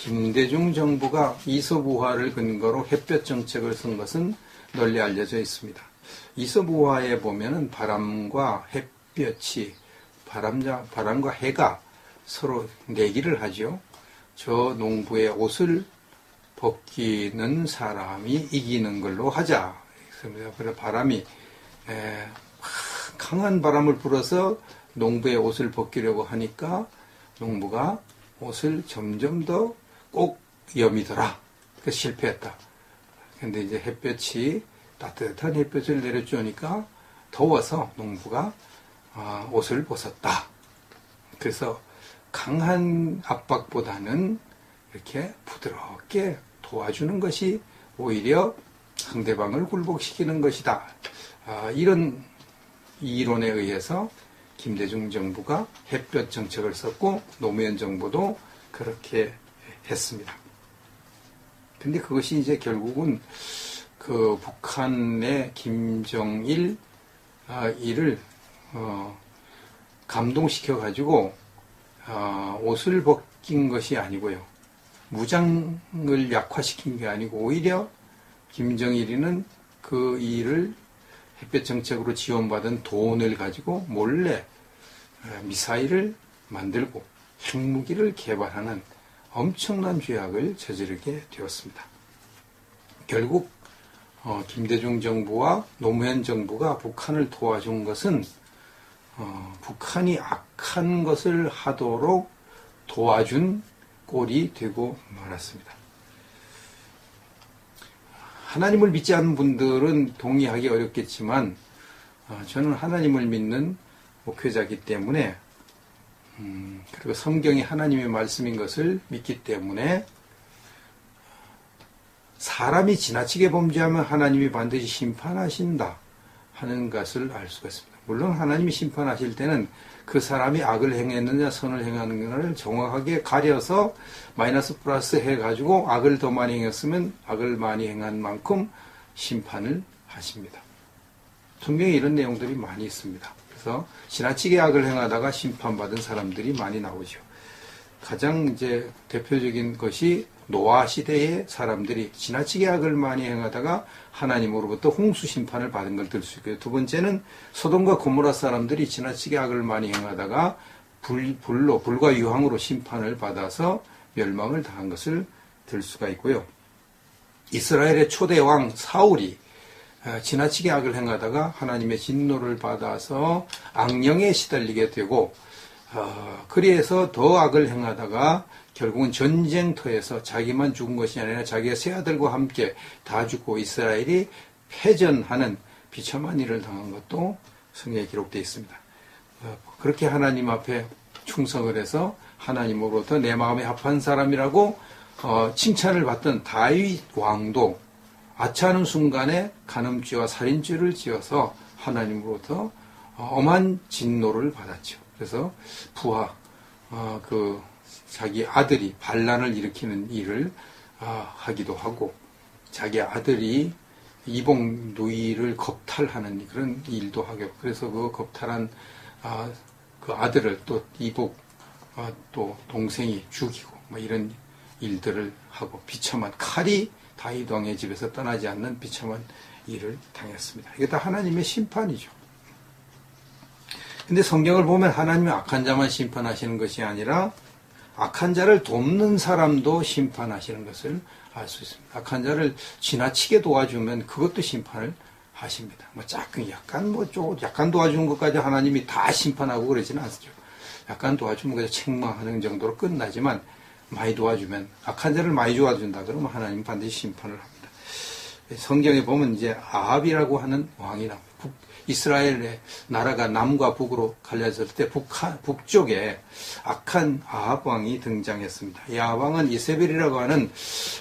김대중 정부가 이서부화를 근거로 햇볕 정책을 쓴 것은 널리 알려져 있습니다. 이서부화에 보면은 바람과 햇볕이 바람과 해가 서로 내기를 하죠. 저 농부의 옷을 벗기는 사람이 이기는 걸로 하자. 그래서 바람이 강한 바람을 불어서 농부의 옷을 벗기려고 하니까 농부가 옷을 점점 더 꼭 여미더라. 그래서 실패했다. 근데 이제 햇볕이 따뜻한 햇볕을 내려주니까 더워서 농부가 옷을 벗었다. 그래서 강한 압박보다는 이렇게 부드럽게 도와주는 것이 오히려 상대방을 굴복시키는 것이다. 이런 이론에 의해서 김대중 정부가 햇볕 정책을 썼고 노무현 정부도 그렇게 했습니다. 근데 그것이 이제 결국은 그 북한의 김정일 이를 감동시켜 가지고 옷을 벗긴 것이 아니고요. 무장을 약화시킨 게 아니고 오히려 김정일이는 그 일을 햇볕 정책으로 지원받은 돈을 가지고 몰래 미사일을 만들고 핵무기를 개발하는 엄청난 죄악을 저지르게 되었습니다. 결국 김대중 정부와 노무현 정부가 북한을 도와준 것은 북한이 악한 것을 하도록 도와준 꼴이 되고 말았습니다. 하나님을 믿지 않는 분들은 동의하기 어렵겠지만 저는 하나님을 믿는 목회자이기 때문에 그리고 성경이 하나님의 말씀인 것을 믿기 때문에 사람이 지나치게 범죄하면 하나님이 반드시 심판하신다 하는 것을 알 수가 있습니다. 물론 하나님이 심판하실 때는 그 사람이 악을 행했느냐 선을 행하느냐를 정확하게 가려서 마이너스 플러스 해가지고 악을 더 많이 행했으면 악을 많이 행한 만큼 심판을 하십니다. 성경에 이런 내용들이 많이 있습니다. 그래서 지나치게 악을 행하다가 심판받은 사람들이 많이 나오죠. 가장 이제 대표적인 것이 노아 시대의 사람들이 지나치게 악을 많이 행하다가 하나님으로부터 홍수 심판을 받은 걸 들 수 있고요. 두 번째는 소돔과 고모라 사람들이 지나치게 악을 많이 행하다가 불과 유황으로 심판을 받아서 멸망을 당한 것을 들 수가 있고요. 이스라엘의 초대 왕 사울이 지나치게 악을 행하다가 하나님의 진노를 받아서 악령에 시달리게 되고 그래서 더 악을 행하다가 결국은 전쟁터에서 자기만 죽은 것이 아니라 자기의 세 아들과 함께 다 죽고 이스라엘이 패전하는 비참한 일을 당한 것도 성경에 기록되어 있습니다. 그렇게 하나님 앞에 충성을 해서 하나님으로부터 내 마음에 합한 사람이라고 칭찬을 받던 다윗 왕도 아차하는 순간에 간음죄와 살인죄를 지어서 하나님으로부터 엄한 진노를 받았죠. 그래서 부하 자기 아들이 반란을 일으키는 일을 하기도 하고 자기 아들이 이복 누이를 겁탈하는 그런 일도 하고 그래서 그 겁탈한 그 아들을 또 이복 또 동생이 죽이고 뭐 이런 일들을 하고 비참한 칼이 다윗 왕의 집에서 떠나지 않는 비참한 일을 당했습니다. 이게 다 하나님의 심판이죠. 근데 성경을 보면 하나님은 악한 자만 심판하시는 것이 아니라 악한 자를 돕는 사람도 심판하시는 것을 알 수 있습니다. 악한 자를 지나치게 도와주면 그것도 심판을 하십니다. 약간 도와주는 것까지 하나님이 다 심판하고 그러지는 않죠. 약간 도와주면 그냥 책망하는 정도로 끝나지만 많이 도와주면 악한 자를 많이 도와준다 그러면 하나님은 반드시 심판을 합니다. 성경에 보면 이제 아합이라고 하는 왕이 나옵니다. 이스라엘의 나라가 남과 북으로 갈려졌을 때 북쪽에 악한 아합 왕이 등장했습니다. 이 아합 왕은 이세벨이라고 하는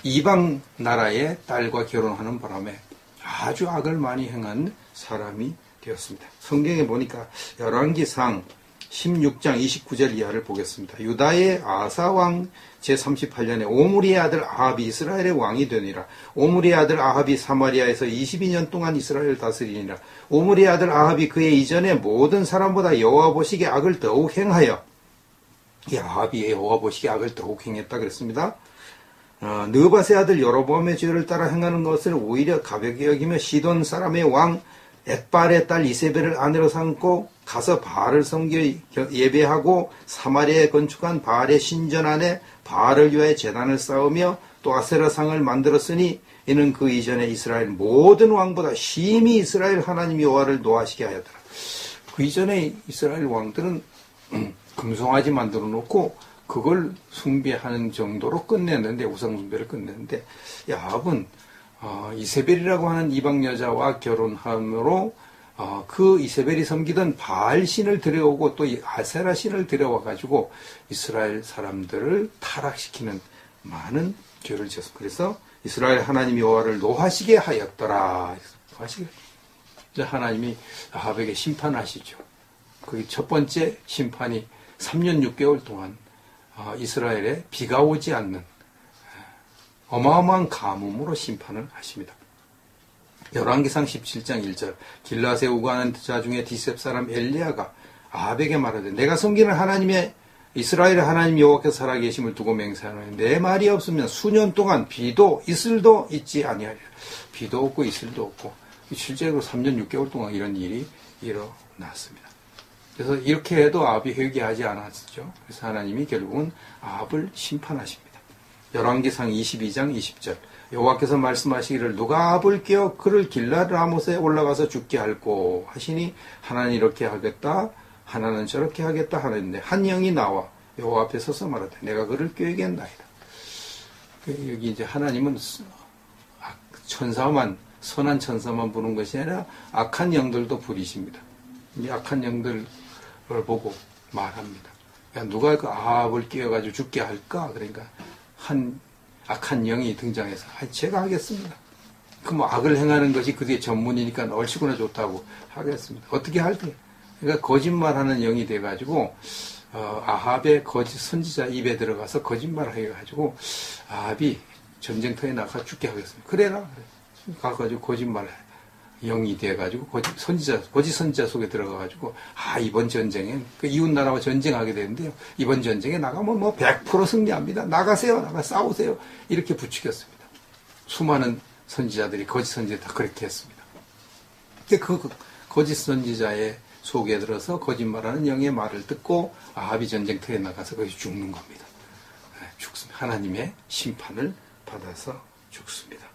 이방 나라의 딸과 결혼하는 바람에 아주 악을 많이 행한 사람이 되었습니다. 성경에 보니까 열왕기상 16장 29절 이하를 보겠습니다. 유다의 아사왕 제38년에 오므리의 아들 아합이 이스라엘의 왕이 되니라. 오므리의 아들 아합이 사마리아에서 22년 동안 이스라엘을 다스리니라. 오므리의 아들 아합이 그의 이전에 모든 사람보다 여호와 보시기에 악을 더욱 행하여 이 아합이 여호와 보시기에 악을 더욱 행했다 그랬습니다. 느바세 아들 여로보암의 죄를 따라 행하는 것을 오히려 가볍게 여기며 시돈 사람의 왕 엣발의 딸 이세벨을 아내로 삼고 가서 바알을 섬겨 예배하고 사마리아에 건축한 바알의 신전 안에 바알을 위하여 제단을 쌓으며 또 아세라상을 만들었으니 이는 그 이전에 이스라엘 모든 왕보다 심히 이스라엘 하나님 여호와를 노하시게 하였더라. 그 이전에 이스라엘 왕들은 금송아지 만들어 놓고 그걸 숭배하는 정도로 끝냈는데, 우상 숭배를 끝냈는데, 야합은 이세벨이라고 하는 이방 여자와 결혼함으로 그 이세벨이 섬기던 바알 신을 들여오고 또 아세라 신을 들여와 가지고 이스라엘 사람들을 타락시키는 많은 죄를 지었습니다. 그래서 이스라엘 하나님 여호와를 노하시게 하였더라. 이제 하나님이 아합에게 심판하시죠. 그게 첫 번째 심판이 3년 6개월 동안 이스라엘에 비가 오지 않는 어마어마한 가뭄으로 심판을 하십니다. 열왕기상 17장 1절 길라세 우가는 자 중에 디셉 사람 엘리야가 아합에게 말하되 내가 섬기는 하나님의 이스라엘 하나님 여호와께서 살아계심을 두고 맹세하노니 내 말이 없으면 수년 동안 비도 이슬도 있지 아니하리라. 비도 없고 이슬도 없고 실제로 3년 6개월 동안 이런 일이 일어났습니다. 그래서 이렇게 해도 아합이 회개하지 않았죠. 그래서 하나님이 결국은 아합을 심판하십니다. 열왕기상 22장 20절 여호와께서 말씀하시기를 누가 아합을 깨어 그를 길랏 라못에 올라가서 죽게 할꼬 하시니 하나는 이렇게 하겠다 하나는 저렇게 하겠다 하는데 한 영이 나와 여호와 앞에 서서 말하되 내가 그를 꾀겠나이다. 여기 이제 하나님은 천사만 선한 천사만 부른 것이 아니라 악한 영들도 부리십니다. 이 악한 영들을 보고 말합니다. 야, 누가 그 아합을 끼워가지고 죽게 할까? 그러니까 한 악한 영이 등장해서 제가 하겠습니다. 그 뭐 악을 행하는 것이 그게 전문이니까 얼씨구나 좋다고 하겠습니다. 어떻게 할게? 그러니까 거짓말하는 영이 돼가지고 아합의 거짓 선지자 입에 들어가서 거짓말을 해가지고 아합이 전쟁터에 나가 죽게 하겠습니다. 그래라. 가가지고 거짓말 영이 돼가지고 거짓 선지자 속에 들어가가지고 이번 전쟁엔 그 이웃 나라와 전쟁하게 되는데요. 이번 전쟁에 나가면 뭐 100% 승리합니다. 나가세요, 싸우세요. 이렇게 부추겼습니다. 수많은 선지자들이 거짓 선지자 다 그렇게 했습니다. 그 거짓 선지자의 속에 들어서 거짓말하는 영의 말을 듣고 아합이 전쟁터에 나가서 거기서 죽는 겁니다. 죽습니다. 하나님의 심판을 받아서 죽습니다.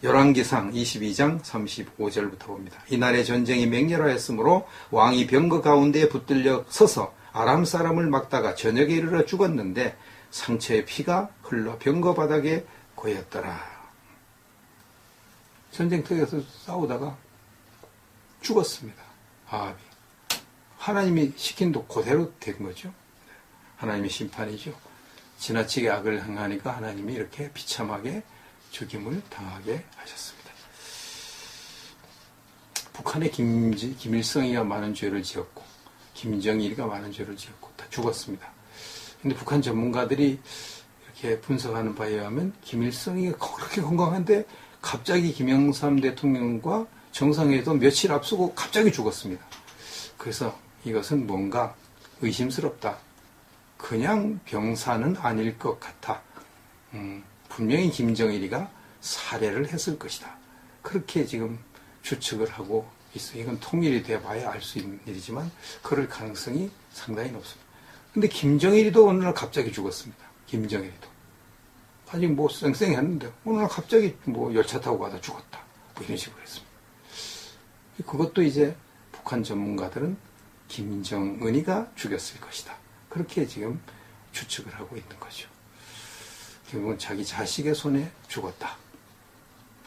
열왕기상 22장 35절부터 봅니다. 이날의 전쟁이 맹렬하였으므로 왕이 병거 가운데에 붙들려 서서 아람 사람을 막다가 저녁에 이르러 죽었는데 상처의 피가 흘러 병거 바닥에 고였더라. 전쟁터에서 싸우다가 죽었습니다. 아합이. 하나님이 시킨 도 그대로 된 거죠. 하나님의 심판이죠. 지나치게 악을 행하니까 하나님이 이렇게 비참하게 죽임을 당하게 하셨습니다. 북한의 김일성이가 많은 죄를 지었고 김정일이가 많은 죄를 지었고 다 죽었습니다. 그런데 북한 전문가들이 이렇게 분석하는 바에 의하면 김일성이가 그렇게 건강한데 갑자기 김영삼 대통령과 정상회담 며칠 앞서고 갑자기 죽었습니다. 그래서 이것은 뭔가 의심스럽다. 그냥 병사는 아닐 것 같아. 분명히 김정일이가 살해를 했을 것이다. 그렇게 지금 추측을 하고 있어요. 이건 통일이 돼봐야 알 수 있는 일이지만 그럴 가능성이 상당히 높습니다. 근데 김정일이도 어느 날 갑자기 죽었습니다. 김정일이도. 아직 뭐 쌩쌩했는데 어느 날 갑자기 뭐 열차 타고 가다 죽었다. 뭐 이런 식으로 했습니다. 그것도 이제 북한 전문가들은 김정은이가 죽였을 것이다. 그렇게 지금 추측을 하고 있는 거죠. 결국은 자기 자식의 손에 죽었다.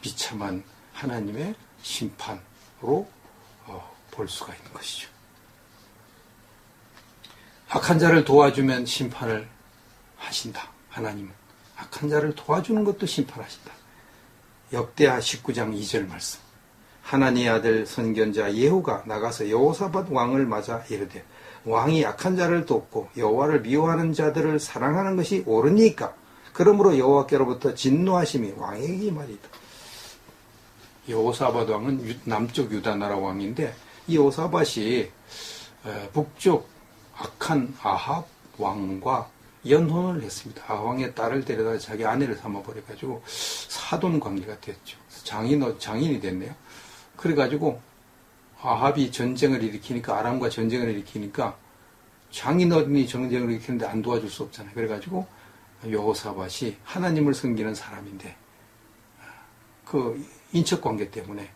비참한 하나님의 심판으로 볼 수가 있는 것이죠. 악한 자를 도와주면 심판을 하신다. 하나님은 악한 자를 도와주는 것도 심판하신다. 역대하 19장 2절 말씀. 하나님의 아들 선견자 예후가 나가서 여호사밧 왕을 맞아 이르되 왕이 악한 자를 돕고 여호와를 미워하는 자들을 사랑하는 것이 옳으니까 그러므로 여호와께로부터 진노하심이 왕에게 임하리이다. 여호사밧 왕은 남쪽 유다 나라 왕인데 이 여호사밧이 북쪽 악한 아합 왕과 연혼을 했습니다. 아왕의 딸을 데려다 자기 아내를 삼아버려가지고 사돈 관계가 됐죠. 장인이 됐네요. 그래가지고 아합이 전쟁을 일으키니까, 아람과 전쟁을 일으키니까 장인어른이 전쟁을 일으키는데 안 도와줄 수 없잖아요. 그래가지고 여호사밧이 하나님을 섬기는 사람인데 그 인척 관계 때문에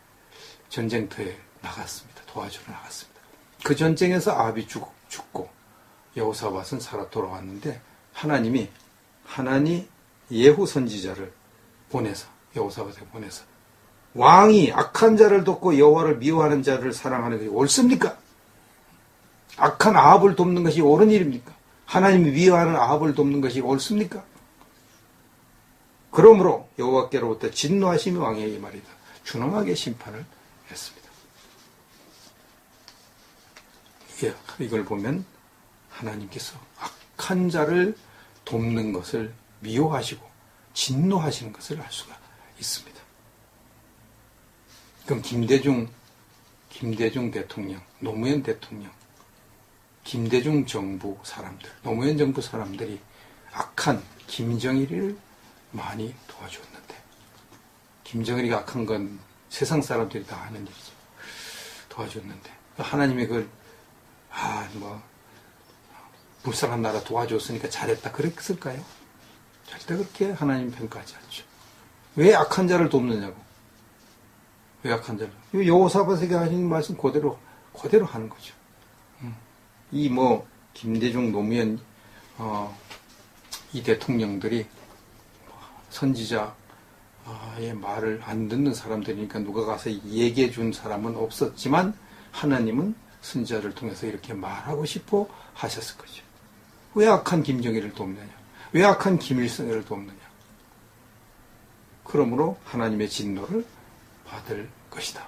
전쟁터에 나갔습니다. 도와주러 나갔습니다. 그 전쟁에서 아합이 죽고 여호사밧은 살아 돌아왔는데 하나님이 예후 선지자를 보내서, 여호사밧에 보내서, 왕이 악한 자를 돕고 여호와를 미워하는 자를 사랑하는 것이 옳습니까? 악한 아합을 돕는 것이 옳은 일입니까? 하나님이 미워하는 아합을 돕는 것이 옳습니까? 그러므로 여호와께로부터 진노하심이 왕에게 말이다. 준엄하게 심판을 했습니다. 이걸 보면 하나님께서 악한 자를 돕는 것을 미워하시고 진노하시는 것을 알 수가 있습니다. 그럼 김대중 대통령, 노무현 대통령, 김대중 정부 사람들, 노무현 정부 사람들이 악한 김정일을 많이 도와줬는데, 김정일이가 악한 건 세상 사람들이 다 아는 일이죠. 도와줬는데 하나님이 그걸 불쌍한 나라 도와줬으니까 잘했다 그랬을까요? 절대 그렇게 하나님 평가하지 않죠. 왜 악한 자를 돕느냐고. 왜 악한 자를? 여호사밧에게 하신 말씀 그대로 하는 거죠. 김대중, 노무현, 이 대통령들이 선지자의 말을 안 듣는 사람들이니까 누가 가서 얘기해 준 사람은 없었지만 하나님은 선지자를 통해서 이렇게 말하고 싶어 하셨을 거죠. 왜 악한 김정일을 돕느냐? 왜 악한 김일성을 돕느냐? 그러므로 하나님의 진노를 받을 것이다.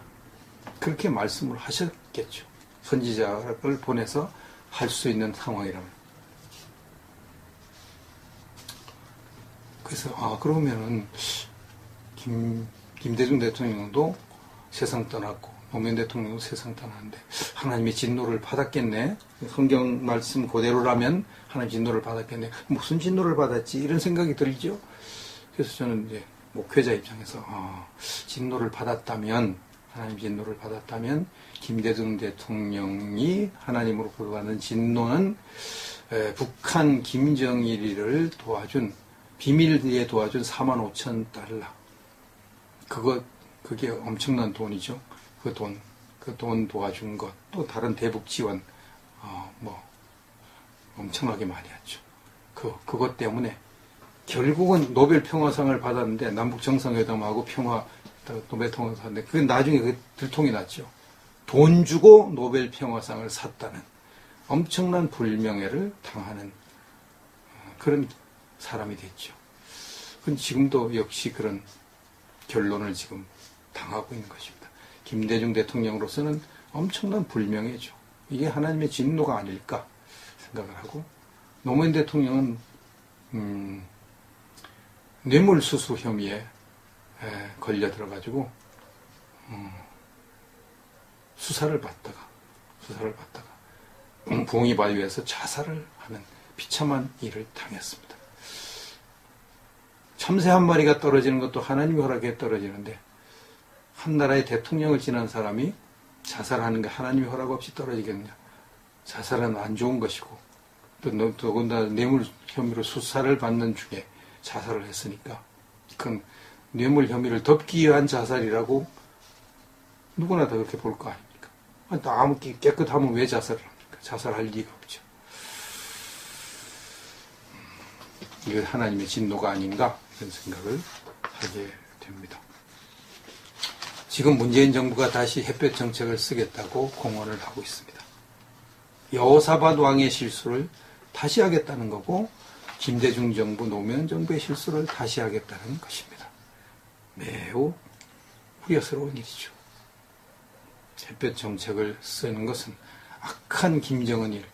그렇게 말씀을 하셨겠죠. 선지자를 보내서 할 수 있는 상황이라면. 그래서 그러면은 김대중 대통령도 세상 떠났고 노무현 대통령도 세상 떠났는데 하나님의 진노를 받았겠네. 성경 말씀 그대로라면 하나님 진노를 받았겠네. 무슨 진노를 받았지? 이런 생각이 들죠. 그래서 저는 이제 목회자 입장에서 진노를 받았다면, 하나님 진노를 받았다면 김대중 대통령이 하나님으로부터 받은 진노는 북한 김정일이를 도와준, 비밀리에 도와준 45,000달러. 그게 엄청난 돈이죠. 그 돈 도와준 것, 또 다른 대북 지원, 엄청나게 많이 했죠. 그것 때문에 결국은 노벨 평화상을 받았는데, 남북 정상회담하고 노벨 평화상인데, 그게 나중에 들통이 났죠. 돈 주고 노벨 평화상을 샀다는 엄청난 불명예를 당하는 그런 사람이 됐죠. 지금도 역시 그런 결론을 지금 당하고 있는 것입니다. 김대중 대통령으로서는 엄청난 불명예죠. 이게 하나님의 진노가 아닐까 생각을 하고, 노무현 대통령은 뇌물수수 혐의에 걸려 들어가지고 수사를 받다가 부엉이바위에서 자살을 하는 비참한 일을 당했습니다. 참새 한 마리가 떨어지는 것도 하나님이 허락해 떨어지는데, 한 나라의 대통령을 지난 사람이 자살하는 게 하나님이 허락 없이 떨어지겠느냐. 자살은 안 좋은 것이고, 또 더군다나 뇌물 혐의로 수사를 받는 중에 자살을 했으니까 그건 뇌물 혐의를 덮기 위한 자살이라고 누구나 다 그렇게 볼 거 아닙니까? 아무 깨끗하면 왜 자살을 합니까? 자살할 리가 없죠. 이게 하나님의 진노가 아닌가 이런 생각을 하게 됩니다. 지금 문재인 정부가 다시 햇볕 정책을 쓰겠다고 공언을 하고 있습니다. 여호사밧 왕의 실수를 다시 하겠다는 거고, 김대중 정부, 노무현 정부의 실수를 다시 하겠다는 것입니다. 매우 우려스러운 일이죠. 햇볕 정책을 쓰는 것은 악한 김정은일,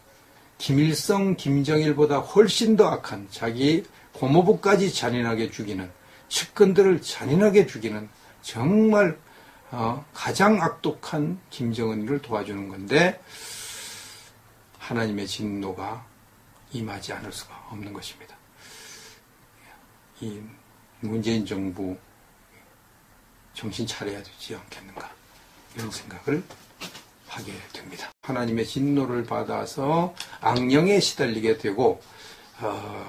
김일성, 김정일보다 훨씬 더 악한, 자기 고모부까지 잔인하게 죽이는, 측근들을 잔인하게 죽이는 정말 가장 악독한 김정은을 도와주는 건데, 하나님의 진노가 임하지 않을 수가 없는 것입니다. 이 문재인 정부 정신 차려야 되지 않겠는가, 이런 생각을 하게 됩니다. 하나님의 진노를 받아서 악령에 시달리게 되고,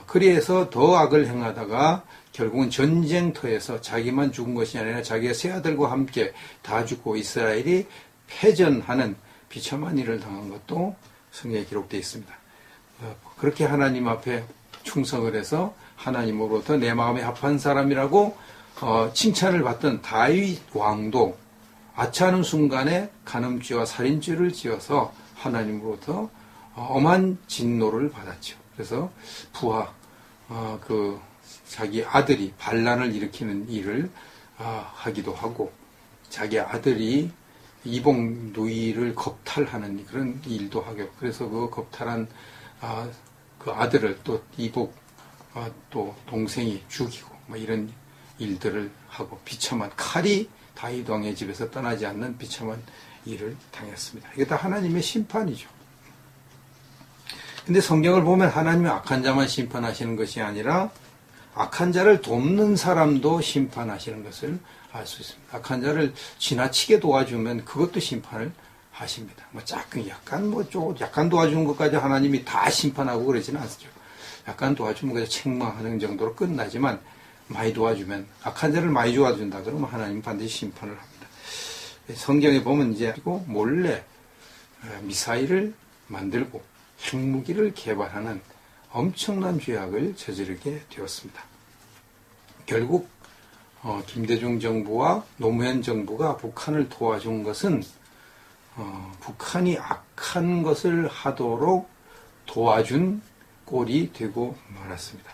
그래서 더 악을 행하다가 결국은 전쟁터에서 자기만 죽은 것이 아니라 자기의 세 아들과 함께 다 죽고 이스라엘이 패전하는 비참한 일을 당한 것도 성경에 기록되어 있습니다. 그렇게 하나님 앞에 충성을 해서 하나님으로부터 내 마음에 합한 사람이라고 칭찬을 받던 다윗 왕도 아차하는 순간에 간음죄와 살인죄를 지어서 하나님으로부터 엄한 진노를 받았죠. 그래서 부하 자기 아들이 반란을 일으키는 일을 하기도 하고, 자기 아들이 이복 누이를 겁탈하는 그런 일도 하고, 그래서 그 겁탈한 그 아들을 또 이복 또 동생이 죽이고 뭐 이런 일들을 하고, 비참한 칼이 다윗 왕의 집에서 떠나지 않는 비참한 일을 당했습니다. 이게 다 하나님의 심판이죠. 근데 성경을 보면 하나님은 악한 자만 심판하시는 것이 아니라 악한 자를 돕는 사람도 심판하시는 것을 알 수 있습니다. 악한 자를 지나치게 도와주면 그것도 심판을 하십니다. 약간 도와주는 것까지 하나님이 다 심판하고 그러지는 않죠. 약간 도와주면 그냥 책망하는 정도로 끝나지만, 많이 도와주면, 악한 자를 많이 도와준다 그러면 하나님은 반드시 심판을 합니다. 성경에 보면 이제 몰래 미사일을 만들고 핵무기를 개발하는 엄청난 죄악을 저지르게 되었습니다. 결국 김대중 정부와 노무현 정부가 북한을 도와준 것은 북한이 악한 것을 하도록 도와준 꼴이 되고 말았습니다.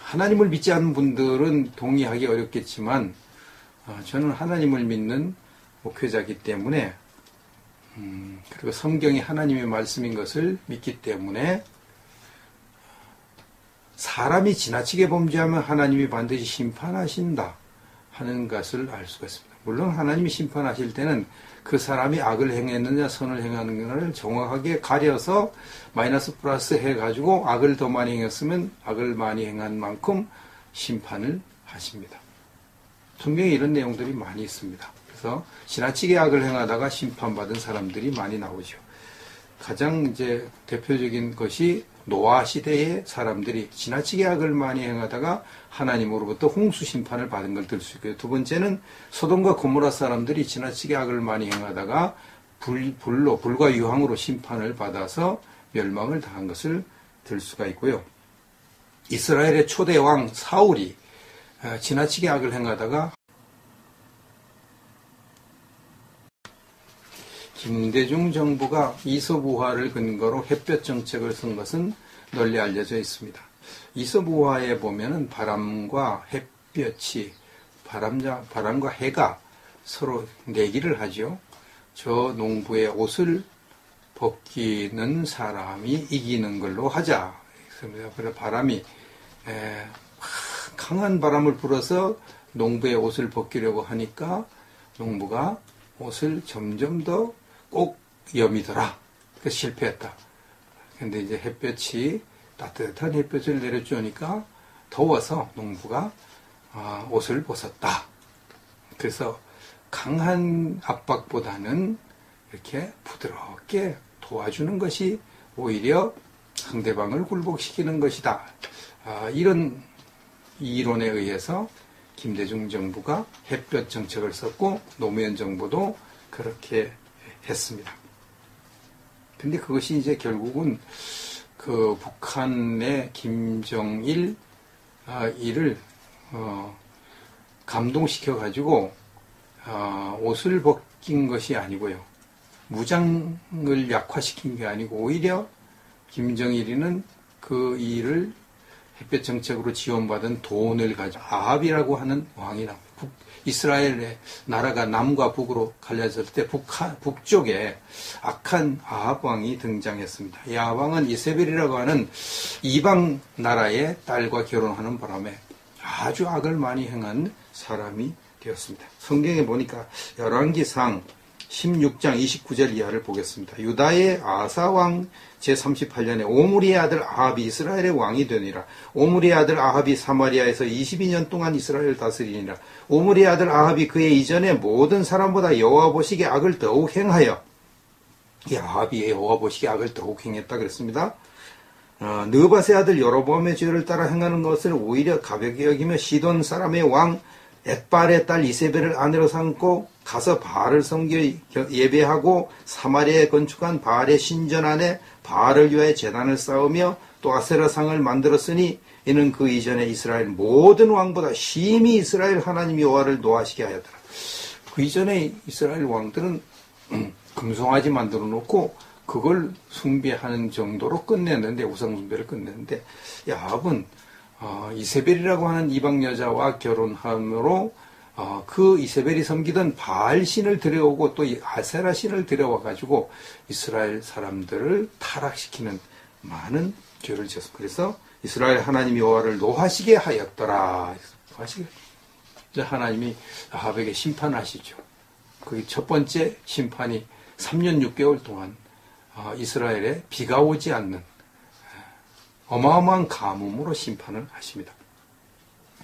하나님을 믿지 않는 분들은 동의하기 어렵겠지만, 저는 하나님을 믿는 목회자이기 때문에, 그리고 성경이 하나님의 말씀인 것을 믿기 때문에, 사람이 지나치게 범죄하면 하나님이 반드시 심판하신다 하는 것을 알 수가 있습니다. 물론 하나님이 심판하실 때는 그 사람이 악을 행했느냐 선을 행하느냐를 정확하게 가려서 마이너스 플러스 해가지고 악을 더 많이 행했으면 악을 많이 행한 만큼 심판을 하십니다. 성경에 이런 내용들이 많이 있습니다. 그래서 지나치게 악을 행하다가 심판받은 사람들이 많이 나오죠. 가장 이제 대표적인 것이 노아 시대의 사람들이 지나치게 악을 많이 행하다가 하나님으로부터 홍수 심판을 받은 걸 들 수 있고요. 두 번째는 소돔과 고모라 사람들이 지나치게 악을 많이 행하다가 불과 유황으로 심판을 받아서 멸망을 당한 것을 들 수가 있고요. 이스라엘의 초대 왕 사울이 지나치게 악을 행하다가 김대중 정부가 이서부화를 근거로 햇볕 정책을 쓴 것은 널리 알려져 있습니다. 이서부화에 보면은 바람과 햇볕이, 바람과 해가 서로 내기를 하죠. 저 농부의 옷을 벗기는 사람이 이기는 걸로 하자. 그래서 바람이 강한 바람을 불어서 농부의 옷을 벗기려고 하니까 농부가 옷을 점점 더 꼭 여미더라. 그래서 실패했다. 근데 이제 햇볕이, 따뜻한 햇볕을 내려주니까 더워서 농부가 옷을 벗었다. 그래서 강한 압박보다는 이렇게 부드럽게 도와주는 것이 오히려 상대방을 굴복시키는 것이다. 이런 이론에 의해서 김대중 정부가 햇볕 정책을 썼고 노무현 정부도 그렇게 했습니다. 근데 그것이 이제 결국은 그 북한의 김정일 이를 감동시켜 가지고 옷을 벗긴 것이 아니고요. 무장을 약화시킨 게 아니고 오히려 김정일이는 그 일을 햇볕 정책으로 지원받은 돈을 가지고 아합이라고 하는 왕이 나옵니다. 이스라엘의 나라가 남과 북으로 갈려졌을 때 북쪽에 악한 아합 왕이 등장했습니다. 이 아합 왕은 이세벨이라고 하는 이방 나라의 딸과 결혼하는 바람에 아주 악을 많이 행한 사람이 되었습니다. 성경에 보니까 열왕기상 16장 29절 이하를 보겠습니다. 유다의 아사왕 제38년에 오므리의 아들 아합이 이스라엘의 왕이 되니라. 오므리의 아들 아합이 사마리아에서 22년 동안 이스라엘을 다스리니라. 오므리의 아들 아합이 그의 이전에 모든 사람보다 여호와 보시기에 악을 더욱 행하여, 이 아합이 여호와 보시기에 악을 더욱 행했다 그랬습니다. 느밧의 아들 여로보암의 죄를 따라 행하는 것을 오히려 가볍게 여기며 시돈 사람의 왕 엣발의 딸 이세벨을 아내로 삼고 가서 바알을 섬겨 예배하고 사마리아에 건축한 바알의 신전 안에 바알을 위하여 제단을 쌓으며 또 아세라상을 만들었으니 이는 그 이전에 이스라엘 모든 왕보다 심히 이스라엘 하나님 여호와를 노하시게 하였더라. 그 이전에 이스라엘 왕들은 금송아지 만들어 놓고 그걸 숭배하는 정도로 끝냈는데, 우상 숭배를 끝냈는데, 야합은 이세벨이라고 하는 이방 여자와 결혼함으로 그 이세벨이 섬기던 바알 신을 들여오고 또 아세라 신을 들여와 가지고 이스라엘 사람들을 타락시키는 많은 죄를 지었습니다. 그래서 이스라엘 하나님 여호와를 노하시게 하였더라. 하나님이 아합에게 심판하시죠. 그 첫 번째 심판이 3년 6개월 동안 이스라엘에 비가 오지 않는 어마어마한 가뭄으로 심판을 하십니다.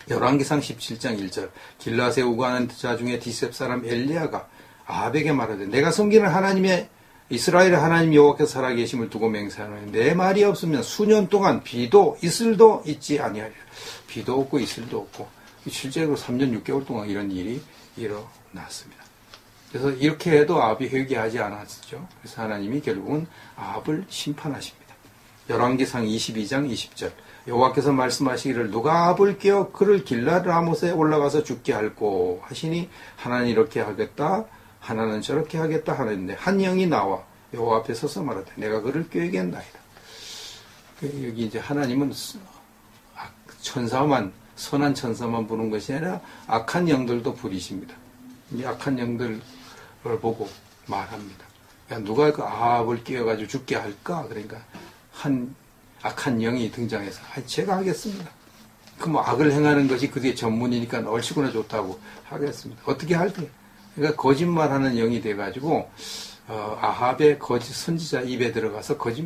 열왕기상 17장 1절 길라세 우거하는 자 중에 디셉 사람 엘리야가 아합에게 말하되 내가 섬기는 하나님의 이스라엘 하나님 여호와께서 살아계심을 두고 맹세하노니 내 말이 없으면 수년 동안 비도 이슬도 있지 아니하리라. 비도 없고 이슬도 없고 실제로 3년 6개월 동안 이런 일이 일어났습니다. 그래서 이렇게 해도 아합이 회개하지 않았죠. 그래서 하나님이 결국은 아합을 심판하십니다. 열왕기상 22장 20절 여호와께서 말씀하시기를 누가 아합을 뀌어 그를 길랏 라못에 올라가서 죽게 할꼬 하시니 하나는 이렇게 하겠다 하나는 저렇게 하겠다 하는데 한 영이 나와 여호와 앞에 서서 말하되 내가 그를 꾀겠나이다. 여기 이제 하나님은 천사만 선한 천사만 부른 것이 아니라 악한 영들도 부리십니다. 이 악한 영들을 보고 말합니다. 야, 누가 그 아합을 끼워가지고 죽게 할까? 그러니까 한 악한 영이 등장해서 제가 하겠습니다. 그 뭐 악을 행하는 것이 그게 전문이니까 얼씨구나 좋다고 하겠습니다. 어떻게 할게? 그러니까 거짓말하는 영이 돼가지고 아합의 거짓 선지자 입에 들어가서 거짓말